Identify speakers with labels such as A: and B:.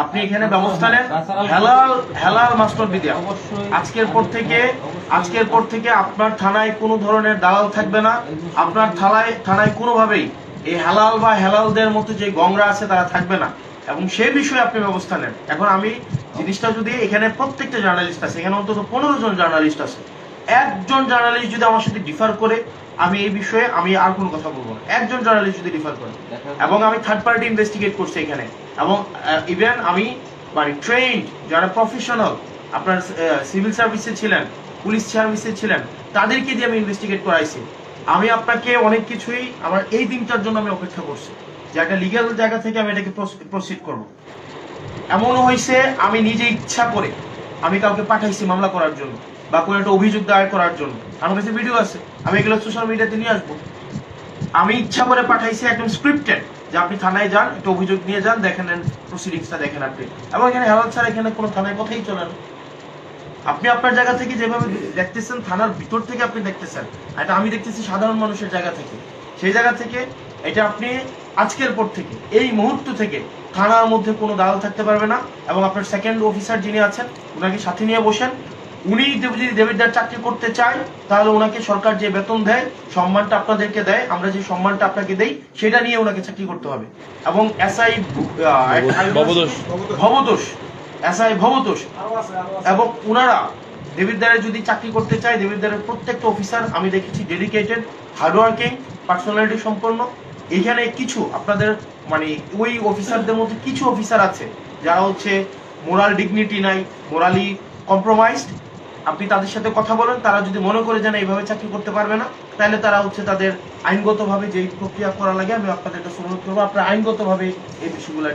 A: আপনি এখানে ব্যবস্থা নেন। হালাল হালাল মাস্টার বিদ্যা আজকের পর থেকে আপনার থানায় কোনো ধরনের দালাল থাকবে না। আপনার থানায় কোনোভাবেই এই হালাল বা হেলালদের মতো যে গংরা আছে তারা থাকবে না, এবং সেই বিষয়ে আপনি ব্যবস্থা নেন। এখন আমি জিনিসটা যদি এখানে প্রত্যেকটা জার্নালিস্ট আছে, এখানে অন্তত 15 জন জার্নালিস্ট আছে, একজন জার্নালিস্ট যদি আমার সাথে ডিফার করে, আমি এই বিষয়ে আমি আর কোনো কথা বলবো না। একজন জার্নালিস্ট যদি ডিফার করে, এবং আমি থার্ড পার্টি ইনভেস্টিগেট করছি এখানে, এবং ইভেন আমি মানে ট্রেন্ড যারা প্রফেশনাল আপনার সিভিল সার্ভিসে ছিলেন, পুলিশ সার্ভিসে ছিলেন, তাদেরকে দিয়ে আমি ইনভেস্টিগেট করাইছি। আমি আপনাকে অনেক কিছুই আমার এই দিনটার জন্য আমি অপেক্ষা করছি যে একটা লিগ্যাল জায়গা থেকে আমি এটাকে প্রসিড করব। এমনও হয়েছে আমি নিজে ইচ্ছা করে আমি কাউকে পাঠাইছি মামলা করার জন্য বা কোনো একটা অভিযোগ দায়ের করার জন্য। আমার কাছে ভিডিও আছে, আমি এগুলো সোশ্যাল মিডিয়াতে নিয়ে আসবো। আমি ইচ্ছা করে পাঠাইছি একদম স্ক্রিপ্টেড যে আপনি থানায় যান, একটা অভিযোগ নিয়ে যান, দেখেন প্রসিডিংসটা দেখেন আপনি। এবং এখানে হেলাল ছাড়া এখানে কোনো থানায় কথাই চলে না। আপনি আপনার জায়গা থেকে যেভাবে দেখতেছেন, থানার ভিতর থেকে আপনি দেখতেছেন, এটা আমি দেখতেছি সাধারণ মানুষের জায়গা থেকে। সেই জায়গা থেকে এটা আপনি আজকের পর থেকে এই মুহূর্ত থেকে থানার মধ্যে কোনো দালাল থাকতে পারবে না। এবং আপনার সেকেন্ড অফিসার যিনি আছেন ওনাকে সাথে নিয়ে বসেন। উনি যদি দেবিদ্বার চাকরি করতে চায় তাহলে ওনাকে সরকার যে বেতন দেয়, সম্মানটা আপনাদেরকে দেয়, আমরা যে সম্মানটা আপনাকে দেই, সেটা নিয়ে ওনাকে চাকরি করতে হবে। এবং এসআই ভবতোষ এবং ওনারা দেবিদ্বারে যদি চাকরি করতে চায়, দেবিদ্বারের প্রত্যেকটা অফিসার আমি দেখেছি ডেডিকেটেড, হার্ডওয়ার্কিং, পার্সোনালিটি সম্পন্ন। এখানে কিছু আপনাদের মানে ওই অফিসারদের মধ্যে কিছু অফিসার আছে যারা হচ্ছে মোরাল ডিগনিটি নাই, মোরালি কম্প্রোমাইজড। আপনি তাদের সাথে কথা বলেন, তারা যদি মনে করে যেন এইভাবে চাকরি করতে পারবে না, তাহলে তারা হচ্ছে তাদের আইনগতভাবে যেই প্রক্রিয়া করা লাগে আমি আপনাদের কাছে অনুরোধ করবো, আপনারা আইনগতভাবে এই বিষয়গুলো